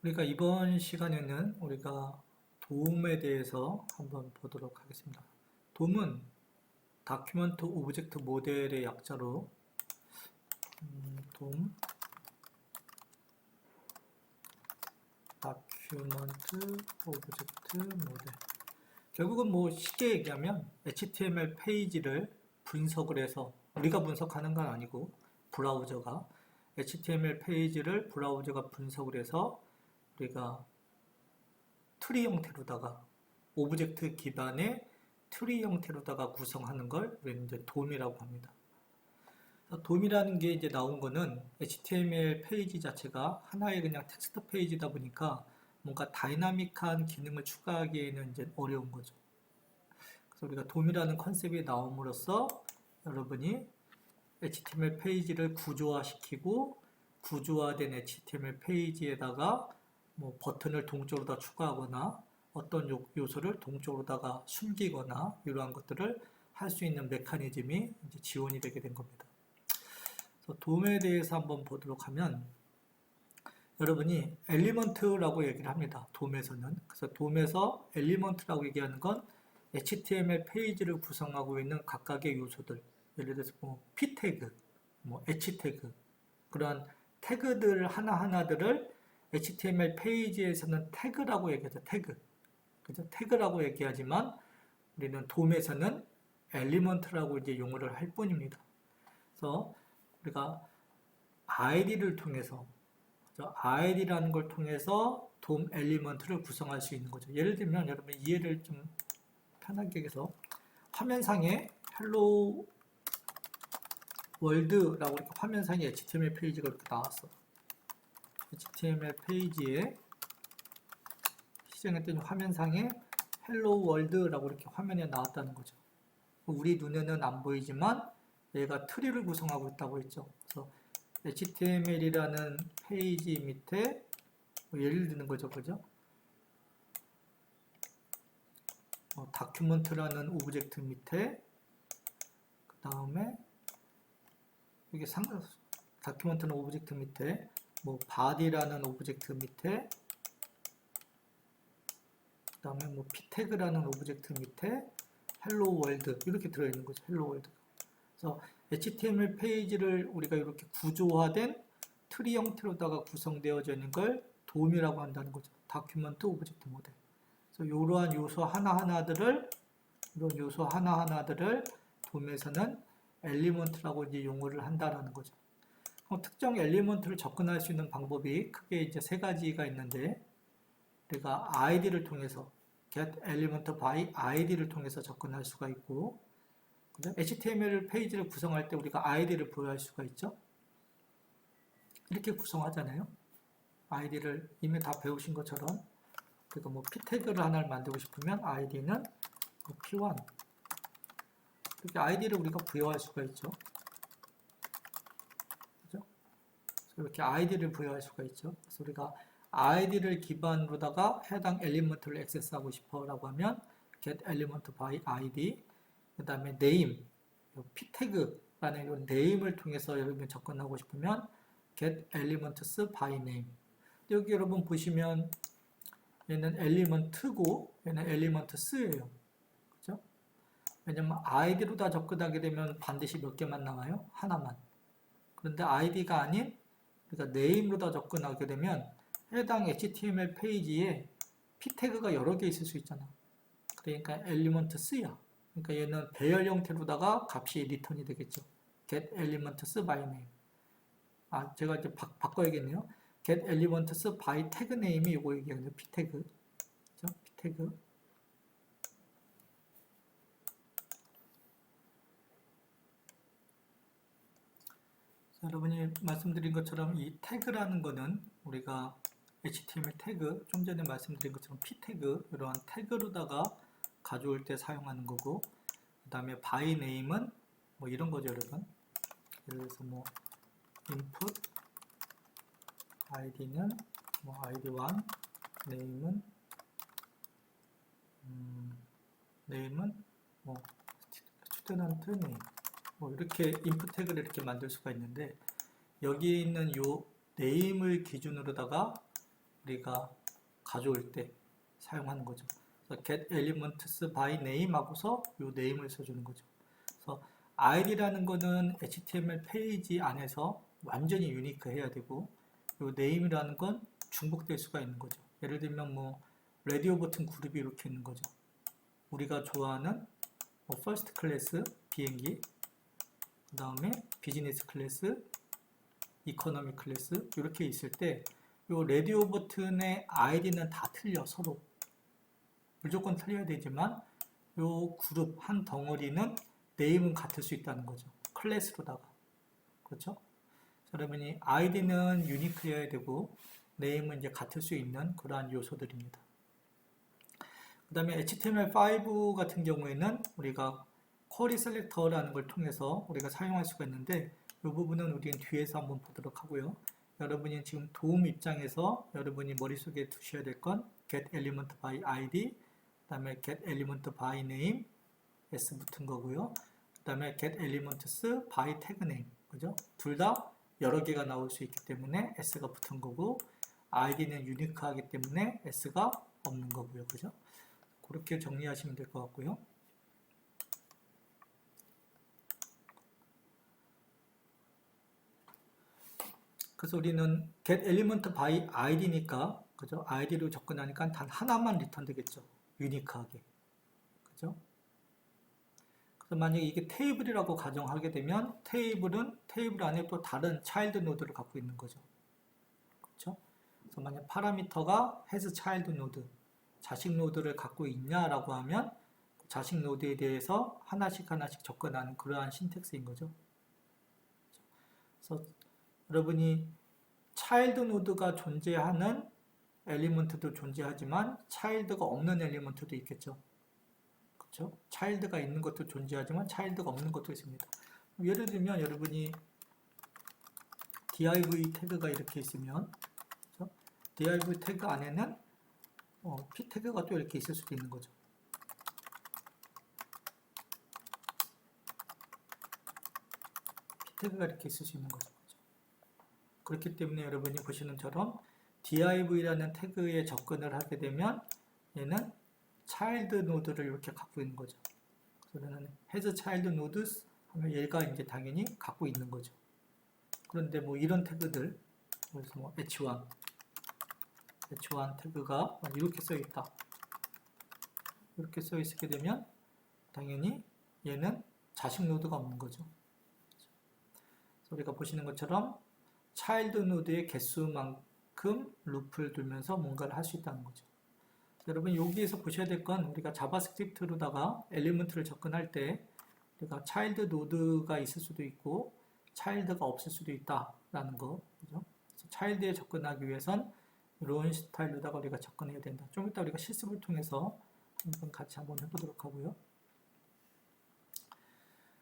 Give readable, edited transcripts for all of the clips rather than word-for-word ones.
우리가 이번 시간에는 우리가 도움에 대해서 한번 보도록 하겠습니다. 도움은 다큐먼트 오브젝트 모델의 약자로 도움 다큐먼트 오브젝트 모델. 결국은 뭐 쉽게 얘기하면 HTML 페이지를 분석을 해서 우리가 분석하는 건 아니고 브라우저가 HTML 페이지를 브라우저가 분석을 해서 우리가 트리 형태로다가 오브젝트 기반의 트리 형태로다가 구성하는 걸 우리는 이제 돔이라고 합니다. 돔이라는 게 이제 나온 거는 HTML 페이지 자체가 하나의 그냥 텍스트 페이지다 보니까 뭔가 다이나믹한 기능을 추가하기에는 이제 어려운 거죠. 그래서 우리가 돔이라는 컨셉이 나옴으로써 여러분이 HTML 페이지를 구조화시키고 구조화된 HTML 페이지에다가 뭐 버튼을 동적으로 다 추가하거나 어떤 요소를 동적으로다가 숨기거나 이러한 것들을 할 수 있는 메커니즘이 이제 지원이 되게 된 겁니다. 그래서 돔에 대해서 한번 보도록 하면 여러분이 엘리먼트라고 얘기를 합니다. 돔에서는. 그래서 돔에서 엘리먼트라고 얘기하는 건 HTML 페이지를 구성하고 있는 각각의 요소들, 예를 들어서 뭐 p 태그, 뭐 h 태그, 그러한 태그들 하나하나들을 HTML 페이지에서는 태그라고 얘기하죠. 태그. 그죠? 태그라고 얘기하지만 우리는 돔에서는 엘리먼트라고 이제 용어를 할 뿐입니다. 그래서 우리가 id를 통해서 id라는 걸 통해서 돔 엘리먼트를 구성할 수 있는 거죠. 예를 들면 여러분 이해를 좀 편하게 해서 화면상에 헬로 월드라고 이렇게 화면상에 HTML 페이지가 이렇게 나왔어. HTML 페이지에 시작했더니 화면상에 헬로 월드라고 이렇게 화면에 나왔다는 거죠. 우리 눈에는 안 보이지만 얘가 트리를 구성하고 있다고 했죠. 그래서 HTML이라는 페이지 밑에 뭐 예를 드는 거죠, 그죠? 다큐먼트라는 오브젝트 밑에 그 다음에 이게 다큐먼트는 오브젝트 밑에 뭐 body라는 오브젝트 밑에 그 다음에 뭐 p태그라는 오브젝트 밑에 hello world 이렇게 들어있는 거죠. hello world. 그래서 HTML 페이지를 우리가 이렇게 구조화된 트리 형태로다가 구성되어져 있는 걸 돔이라고 한다는 거죠. 다큐먼트 오브젝트 모델. 그래서 이러한 요소 하나하나들을 이런 요소 하나하나들을 돔에서는 엘리먼트라고 이제 용어를 한다라는 거죠. 특정 엘리먼트를 접근할 수 있는 방법이 크게 이제 세 가지가 있는데 우리가 id를 통해서 get element by id를 통해서 접근할 수가 있고 HTML 페이지를 구성할 때 우리가 id를 부여할 수가 있죠. 이렇게 구성하잖아요. id를 이미 다 배우신 것처럼 그리고 뭐 p 태그를 하나를 만들고 싶으면 id는 뭐 p1 이렇게 id를 우리가 부여할 수가 있죠. 그죠? 이렇게 id를 부여할 수가 있죠. 그래서 우리가 id를 기반으로다가 해당 엘리먼트를 액세스하고 싶어라고 하면 get element by id 그 다음에 name p 태그라는 이런 name을 통해서 여러분 접근하고 싶으면 get elements by name. 여기 여러분 보시면 얘는 element고 얘는 elements예요. 그죠? 왜냐면 id로 다 접근하게 되면 반드시 몇 개만 나와요? 하나만. 그런데 id가 아닌 그러니까 name로 다 접근하게 되면 해당 HTML 페이지에 p 태그가 여러 개 있을 수 있잖아. 그러니까 elements야. 그러니까 얘는 배열 형태로다가 값이 리턴이 되겠죠. get elements by name. 제가 이제 바꿔야겠네요. get elements by tag name이 이거 얘기하는 p 태그. 그죠? p 태그. 여러분이 말씀드린 것처럼 이 태그라는 거는 우리가 HTML 태그, 좀 전에 말씀드린 것처럼 p 태그, 이러한 태그로다가 가져올 때 사용하는 거고, 그 다음에 by name은 뭐 이런 거죠, 여러분. 예를 들어서 뭐 input id는 뭐 id1, name은 뭐 student name 뭐 이렇게 input 태그를 이렇게 만들 수가 있는데 여기에 있는 요 name을 기준으로다가 우리가 가져올 때 사용하는 거죠. 그래서 get elements by name 하고서 이 name을 써주는 거죠. 그래서 id라는 거는 HTML 페이지 안에서 완전히 유니크 해야 되고, 이 name이라는 건 중복될 수가 있는 거죠. 예를 들면 뭐 라디오 버튼 그룹이 이렇게 있는 거죠. 우리가 좋아하는 뭐 퍼스트 클래스 비행기, 그 다음에 비즈니스 클래스, 이코노미 클래스 이렇게 있을 때 이 라디오 버튼의 아이디는 다 틀려. 서로 무조건 틀려야 되지만 이 그룹 한 덩어리는 네임은 같을 수 있다는 거죠. 클래스로다가. 그렇죠? 여러분이 아이디는 유니크해야 되고 네임은 이제 같을 수 있는 그러한 요소들입니다. 그 다음에 HTML5 같은 경우에는 우리가 쿼리 셀렉터라는 걸 통해서 우리가 사용할 수가 있는데, 이 부분은 우리는 뒤에서 한번 보도록 하고요. 여러분이 지금 도움 입장에서 여러분이 머릿속에 두셔야 될 건 get element by id, 그 다음에 get element by name, s 붙은 거고요. 그 다음에 get elements by tag name, 그죠? 둘 다 여러 개가 나올 수 있기 때문에 s가 붙은 거고, id는 유니크하기 때문에 s가 없는 거고요. 그죠? 그렇게 정리하시면 될 것 같고요. 그래서 우리는 get element by id니까, 그죠? id로 접근하니까 단 하나만 리턴 되겠죠. 유니크하게. 그죠? 그래서 만약에 이게 테이블이라고 가정하게 되면 테이블은 테이블 안에 또 다른 차일드 노드를 갖고 있는 거죠. 그렇죠? 그래서 만약 파라미터가 has child node, 자식 노드를 갖고 있냐라고 하면 자식 노드에 대해서 하나씩 접근하는 그러한 신텍스인 거죠. 그래서 여러분이 차일드 노드가 존재하는 엘리먼트도 존재하지만 차일드가 없는 엘리먼트도 있겠죠. 그렇죠? 차일드가 있는 것도 존재하지만 차일드가 없는 것도 있습니다. 예를 들면 여러분이 div 태그가 이렇게 있으면, 그렇죠? div 태그 안에는 p 태그가 또 이렇게 있을 수도 있는 거죠. p 태그가 이렇게 있을 수 있는 거죠. 그렇기 때문에 여러분이 보시는 처럼 div라는 태그에 접근을 하게 되면 얘는 차일드 노드를 이렇게 갖고 있는 거죠. 그래서 얘는 has child nodes 하면 얘가 이제 당연히 갖고 있는 거죠. 그런데 뭐 이런 태그들, 그래서 뭐 h1 태그가 이렇게 써 있다. 이렇게 써 있게 되면 당연히 얘는 자식 노드가 없는 거죠. 그래서 우리가 보시는 것처럼 차일드 노드의 개수만큼 루프를 두면서 뭔가를 할 수 있다는 거죠. 여러분 여기에서 보셔야 될 건 우리가 자바스크립트로다가 엘리먼트를 접근할 때 우리가 차일드 노드가 있을 수도 있고 차일드가 없을 수도 있다라는 거. 그죠? 그래서 차일드에 접근하기 위해선 이런 스타일로다가 우리가 접근해야 된다. 좀 이따 우리가 실습을 통해서 같이 한번 해보도록 하고요.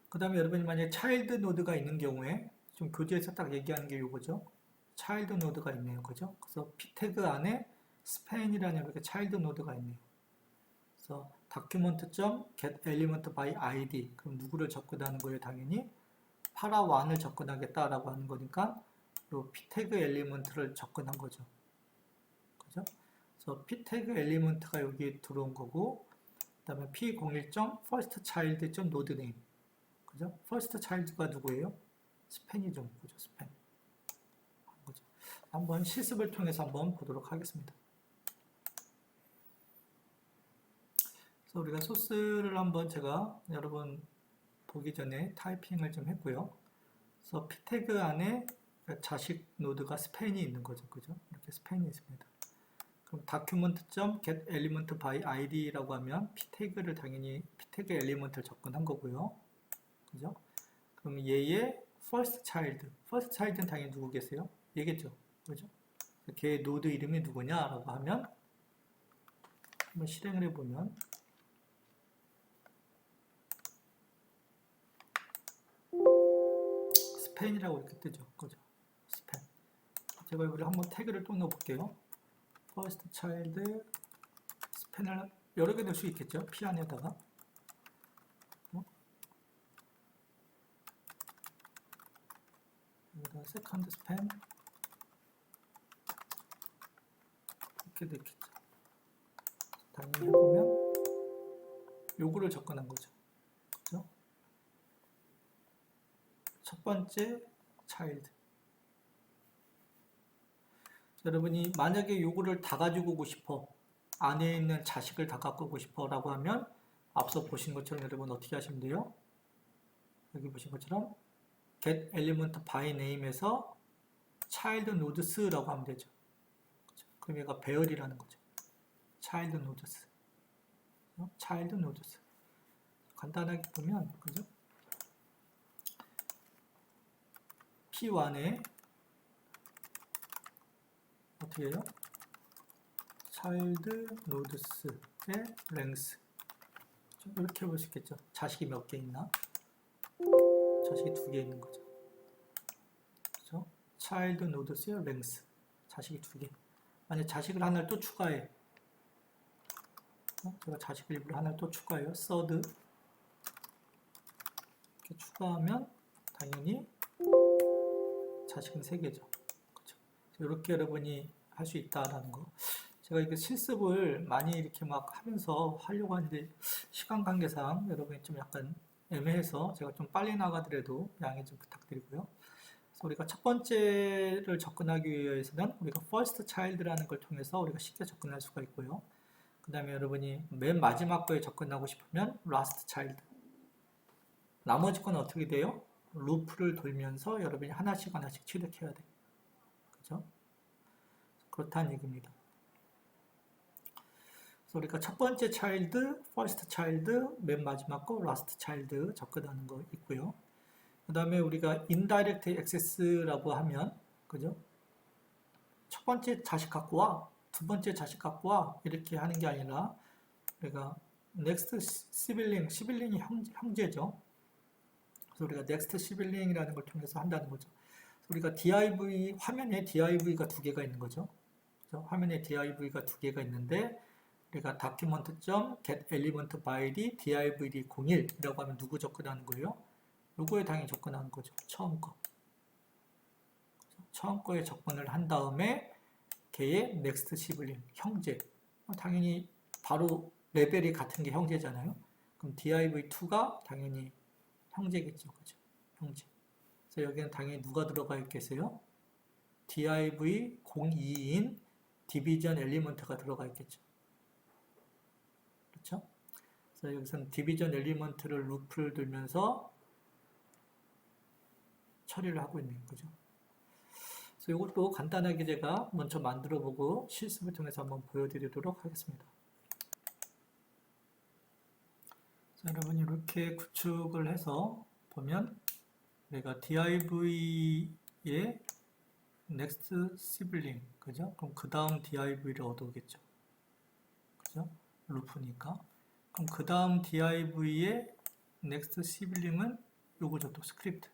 그 다음에 여러분이 만약에 차일드 노드가 있는 경우에 좀 교재에서 딱 얘기하는 게 이거죠. 차일드 노드가 있네요. 그죠? 그래서 p 태그 안에 span이라는 이렇게 차일드 노드가 있네요. 그래서 document.get element by id, 그럼 누구를 접근하는 거예요? 당연히 파라1을 접근하겠다라고 하는 거니까 이 p 태그 엘리먼트를 접근한 거죠. 그죠? 그래서 p 태그 엘리먼트가 여기에 들어온 거고, 그 다음에 p01.firstchild.nodename, 그죠? firstchild가 누구예요? 스팬이죠. 그죠? 스팬. 그죠? 한번 실습을 통해서 한번 보도록 하겠습니다. 그래서 우리가 소스를 한번 제가 여러분 보기 전에 타이핑을 좀 했고요. 그래서 p 태그 안에 자식 노드가 스팬이 있는 거죠. 그죠? 이렇게 스팬이 있습니다. 그럼 document.get element by id라고 하면 p 태그를 당연히 p 태그 엘리먼트를 접근한 거고요. 그죠? 그럼 얘의 first child는 당연히 누구겠어요? 얘겠죠. 그죠? 걔 노드 이름이 누구냐라고 하면 한번 실행을 해보면 스팬이라고 이렇게 뜨죠. 그죠? 스팬. 제가 여기 한번 태그를 또 넣어볼게요. first child 스팬을 여러 개 넣을 수 있겠죠. p 안에다가. 여기다 second span, 이렇게 됐겠죠. 당연히 해보면 요거를 접근한 거죠. 그죠? 첫 번째 차일드. 여러분이 만약에 요거를 다 가지고 오고 싶어, 안에 있는 자식을 다 갖고 오고 싶어 라고 하면 앞서 보신 것처럼 여러분 어떻게 하시면 돼요? 여기 보신 것처럼 get element by name에서 child nodes라고 하면 되죠. 그럼 얘가 배열이라는 거죠. child nodes. child nodes. 간단하게 보면, 그죠? P1에 어떻게 해요? child nodes의 length. 이렇게 볼 수 있겠죠. 자식이 몇 개 있나? 자식이 2개 있는 거죠. 그죠? child nodes의 length. 자식이 2개. 만약 자식을 하나를 또 추가해. 제가 자식을 일부러 하나를 또 추가해요. third. 이렇게 추가하면 당연히 자식은 3개죠. 그렇죠? 이렇게 여러분이 할 수 있다라는 거. 제가 이게 실습을 많이 이렇게 막 하면서 하려고 하는데 시간 관계상 여러분이 좀 약간 애매해서 제가 좀 빨리 나가더라도 양해 좀 부탁드리고요. 그래서 우리가 첫 번째를 접근하기 위해서는 우리가 first child라는 걸 통해서 우리가 쉽게 접근할 수가 있고요. 그 다음에 여러분이 맨 마지막 거에 접근하고 싶으면 last child. 나머지 건 어떻게 돼요? 루프를 돌면서 여러분이 하나씩 취득해야 돼. 그죠? 그렇다는 얘기입니다. 그래서 우리가 첫 번째 차일드, first child, 맨 마지막 거 last child 접근하는 거 있고요. 그 다음에 우리가 indirect access라고 하면, 그죠? 첫 번째 자식 갖고 와, 두 번째 자식 갖고 와, 이렇게 하는 게 아니라, 우리가 next sibling이 형제죠. 그래서 우리가 next sibling이라는 걸 통해서 한다는 거죠. 우리가 div, 화면에 div가 2개가 있는 거죠. 그래서 화면에 div가 2개가 있는데, 우리가 document.getElement by divd01이라고 하면 누구 접근하는 거예요? 요거에 당연히 접근하는 거죠. 처음 거. 처음 거에 접근을 한 다음에 걔의 next sibling, 형제. 당연히 바로 레벨이 같은 게 형제잖아요. 그럼 div2가 당연히 형제겠죠. 그죠? 형제. 그래서 여기는 당연히 누가 들어가 있겠어요? div02인 division element가 들어가 있겠죠. 그렇죠? 그래서 여기서는 디비전 엘리먼트를 루프를 들면서 처리를 하고 있는 거죠. 그래서 이것도 간단하게 제가 먼저 만들어 보고 실습을 통해서 한번 보여드리도록 하겠습니다. 자, 여러분이 이렇게 구축을 해서 보면 내가 div의 next sibling, 그죠? 그럼 그 다음 div를 얻어오겠죠. 그죠? 루프니까. 그럼 그 다음 div의 next sibling은 요거죠. 또 스크립트.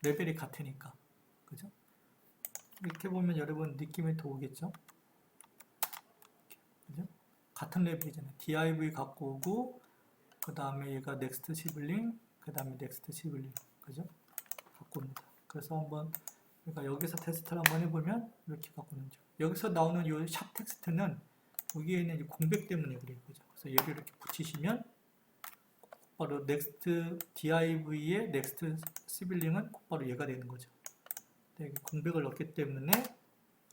레벨이 같으니까. 그죠? 이렇게 보면 여러분 느낌이 더 오겠죠? 그죠? 같은 레벨이잖아요. div 갖고 오고, 그 다음에 얘가 next sibling, 그 다음에 next sibling. 그죠? 갖고 옵니다. 그래서 한번 우리가 여기서 테스트를 한번 해보면 이렇게 갖고 오는 거죠. 여기서 나오는 이 샵 텍스트는 여기에 있는 공백 때문에 그래요. 그죠? 그래서 얘를 이렇게 붙이시면 바로 next div의 next sibling은 곧바로 얘가 되는 거죠. 여기 공백을 넣기 때문에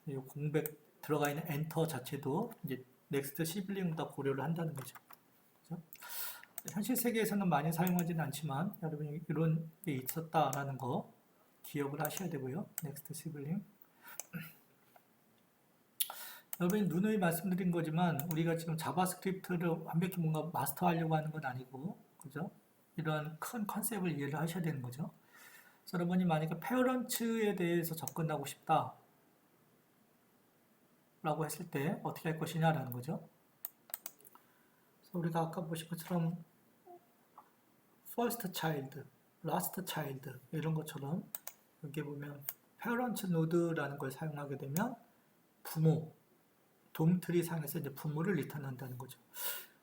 이 공백 들어가 있는 엔터 자체도 이제 next sibling보다 고려를 한다는 거죠. 그렇죠? 현실 세계에서는 많이 사용하지는 않지만 여러분이 이런 게 있었다라는 거 기억을 하셔야 되고요. next sibling. 여러분이 누누이 말씀드린 거지만 우리가 지금 자바스크립트를 완벽히 뭔가 마스터하려고 하는 건 아니고, 그죠? 이러한 큰 컨셉을 이해를 하셔야 되는 거죠. 그래서 여러분이 만약에 페어런츠에 대해서 접근하고 싶다 라고 했을 때 어떻게 할 것이냐라는 거죠. 그래서 우리가 아까 보신 것처럼 first child, last child 이런 것처럼 여기 보면 페어런츠 노드라는 걸 사용하게 되면 부모, 돔트리 상에서 이제 부모를 리턴한다는 거죠.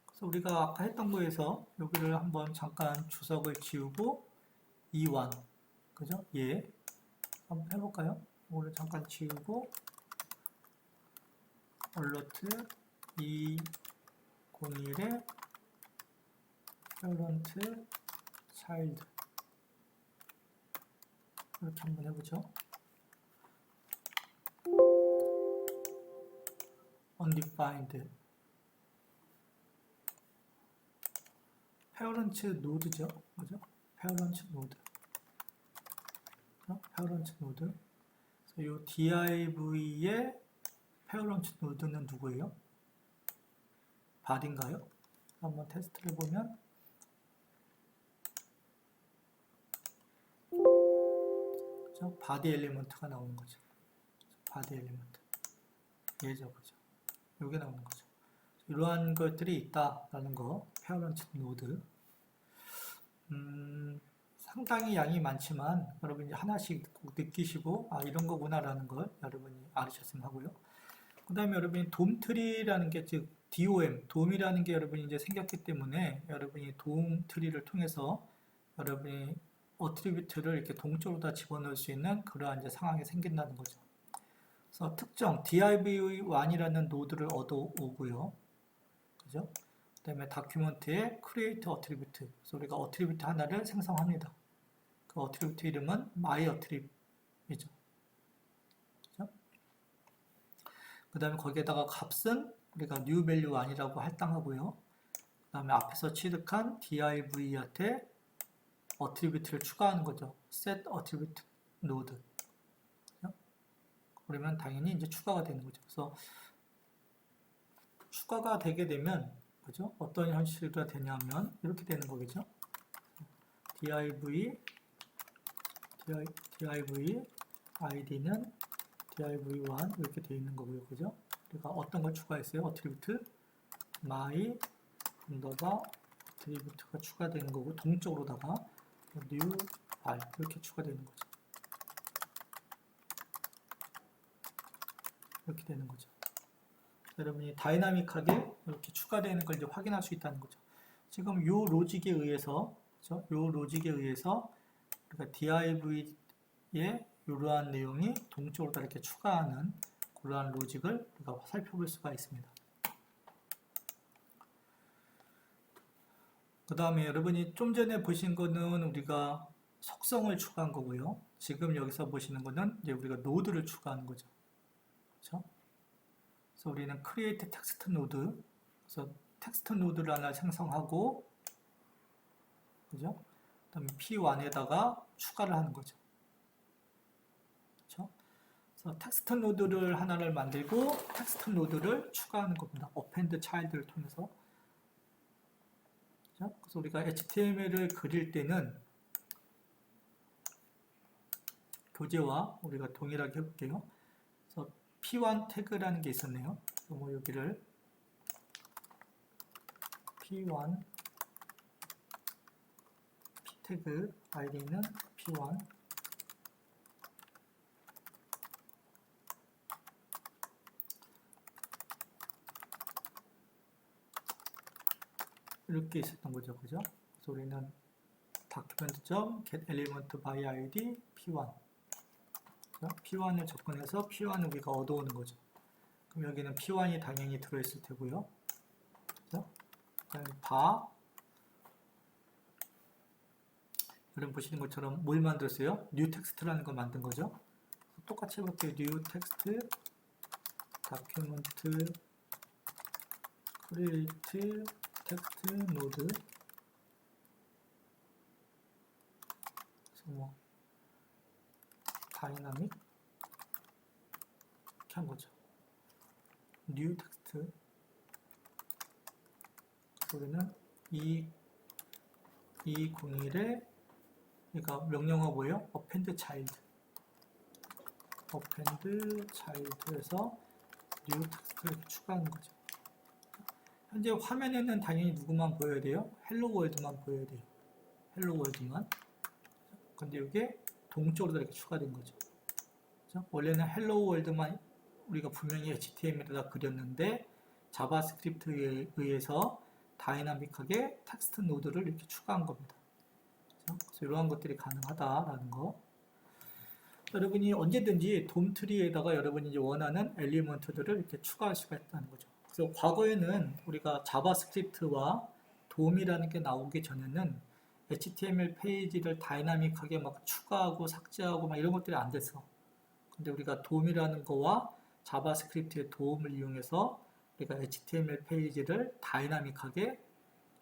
그래서 우리가 아까 했던 거에서 여기를 한번 잠깐 주석을 지우고 이완, 그죠? 예. 한번 해볼까요? 이거를 잠깐 지우고 alert 201의 parent child 이렇게 한번 해보죠. undefined parent node죠. 그죠? parent node. parent node. 이 div의 parent node는 누구예요? body인가요? 한번 테스트를 해보면 body 엘리먼트가 나오는 거죠. body 엘리먼트. 얘죠, 그죠? 요게 나오는 거죠. 이러한 것들이 있다라는 거, parent node. 상당히 양이 많지만 여러분이 하나씩 느끼시고 이런 거구나라는 걸 여러분이 알으셨으면 하고요. 그 다음에 여러분이 돔트리라는 게 즉 돔이라는 게 여러분이 이제 생겼기 때문에 여러분이 돔트리를 통해서 여러분이 어트리뷰트를 이렇게 동쪽으로 다 집어넣을 수 있는 그러한 이제 상황이 생긴다는 거죠. 그래서 특정 div1이라는 노드를 얻어오고요. 그죠? 그 다음에 다큐멘트에 create attribute. 그래서 우리가 attribute 하나를 생성합니다. 그 attribute 이름은 my attribute이죠. 그죠? 그 다음에 거기에다가 값은 우리가 new value 1이라고 할당하고요. 그 다음에 앞에서 취득한 div한테 attribute를 추가하는 거죠. set attribute node. 그죠? 그러면 당연히 이제 추가가 되는 거죠. 그래서 추가가 되게 되면 그죠? 어떤 현실이 되냐면 이렇게 되는 거겠죠. div id는 div1 이렇게 되어 있는 거고요. 그죠? 우리가 어떤 걸 추가했어요? attribute my attribute가 추가되는 거고 동쪽으로다가 new r 이렇게 추가되는 거죠. 이렇게 되는 거죠. 여러분이 다이나믹하게 이렇게 추가되는 걸 이제 확인할 수 있다는 거죠. 지금 이 로직에 의해서, 그렇죠? 이 로직에 의해서 우리가 div의 이러한 내용이 동쪽으로 이렇게 추가하는 그러한 로직을 우리가 살펴볼 수가 있습니다. 그 다음에 여러분이 좀 전에 보신 거는 우리가 속성을 추가한 거고요. 지금 여기서 보시는 거는 이제 우리가 노드를 추가하는 거죠. 그렇죠? 그래서 우리는 create text node, 그래서 텍스트 노드를 하나 생성하고, 그죠? 그다음에 p1에다가 추가를 하는 거죠. 그렇죠? 그래서 텍스트 노드를 하나를 만들고 텍스트 노드를 추가하는 겁니다. append child를 통해서. 그렇죠? 그래서 우리가 HTML을 그릴 때는 교재와 우리가 동일하게 해볼게요. 그래서 p1 태그라는 게 있었네요. 그럼 여기를 p1 p 태그 id는 p1 이렇게 있었던 거죠. 그죠? 그래서 우리는 document.getElementById p1 p1을 접근해서 p1을 우리가 얻어오는 거죠. 그럼 여기는 p1이 당연히 들어있을 테고요. 그죠? 바 여러분 보시는 것처럼 뭘 만들었어요? new text라는 걸 만든 거죠. 똑같이 해볼게요. new text document create text node 그래서 뭐 다이나믹 이렇게 한 거죠. new text 우리는 201에 그러니까 명령어 뭐예요? append child에서 new text를 이렇게 추가하는 거죠. 현재 화면에는 당연히 누구만 보여야 돼요? 헬로 월드만 보여야 돼요. 헬로 월드만. 근데 이게 동쪽으로 이렇게 추가된 거죠. 그렇죠? 원래는 헬로 월드만 우리가 분명히 HTML에다 그렸는데 자바스크립트에 의해서 다이나믹하게 텍스트 노드를 이렇게 추가한 겁니다. 그래서 이러한 것들이 가능하다라는 거. 여러분이 언제든지 돔 트리에다가 여러분이 이제 원하는 엘리먼트들을 이렇게 추가할 수가 있다는 거죠. 그래서 과거에는 우리가 자바스크립트와 돔이라는 게 나오기 전에는 HTML 페이지를 다이나믹하게 막 추가하고 삭제하고 막 이런 것들이 안 됐어. 근데 우리가 돔이라는 거와 자바스크립트의 도움을 이용해서 우리가 HTML 페이지를 다이나믹하게,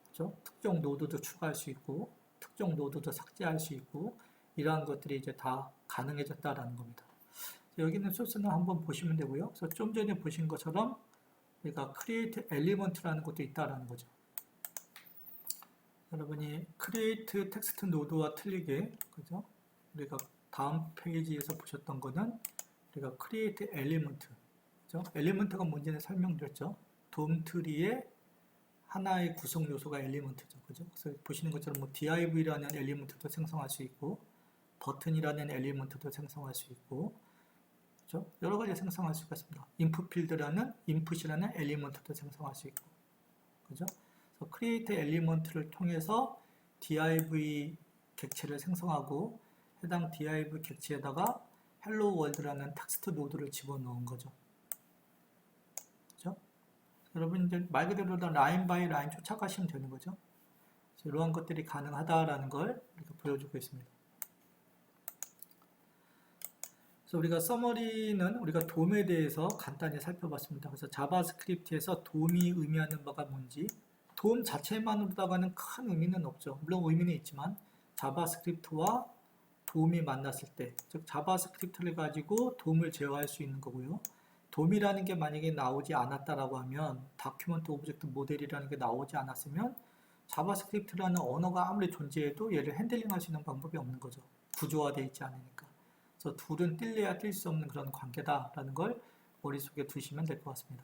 그렇죠? 특정 노드도 추가할 수 있고 특정 노드도 삭제할 수 있고 이러한 것들이 이제 다 가능해졌다라는 겁니다. 여기 있는 소스는 한번 보시면 되고요. 그래서 좀 전에 보신 것처럼 우리가 create element라는 것도 있다라는 거죠. 여러분이 create 텍스트 노드와 틀리게, 그죠? 우리가 다음 페이지에서 보셨던 거는 우리가 create element, 그죠? 엘리먼트가 뭔지는 설명드렸죠. 돔 트리의 하나의 구성 요소가 엘리먼트죠, 그죠? 그래서 보시는 것처럼 뭐 div라는 엘리먼트도 생성할 수 있고, 버튼이라는 엘리먼트도 생성할 수 있고, 그죠? 여러 가지 생성할 수가 있습니다. input 필드라는 input이라는 엘리먼트도 생성할 수 있고, 그죠? 그래서 create element를 통해서 div 객체를 생성하고 해당 div 객체에다가 hello world라는 텍스트 노드를 집어넣은 거죠. 그죠? 여러분 이제 말 그대로 라인 바이 라인 쫓아가시면 되는 거죠. 이러한 것들이 가능하다라는 걸 이렇게 보여주고 있습니다. 그래서 우리가 서머리는 우리가 돔에 대해서 간단히 살펴봤습니다. 그래서 자바스크립트에서 돔이 의미하는 바가 뭔지, 돔 자체만으로다가는 큰 의미는 없죠. 물론 의미는 있지만 자바스크립트와 돔이 만났을 때, 즉 자바스크립트를 가지고 돔을 제어할 수 있는 거고요. 돔이라는 게 만약에 나오지 않았다라고 하면, 다큐먼트 오브젝트 모델이라는 게 나오지 않았으면 자바스크립트라는 언어가 아무리 존재해도 얘를 핸들링할 수 있는 방법이 없는 거죠. 구조화되어 있지 않으니까. 그래서 둘은 뗄래야 뗄 수 없는 그런 관계다라는 걸 머릿속에 두시면 될 것 같습니다.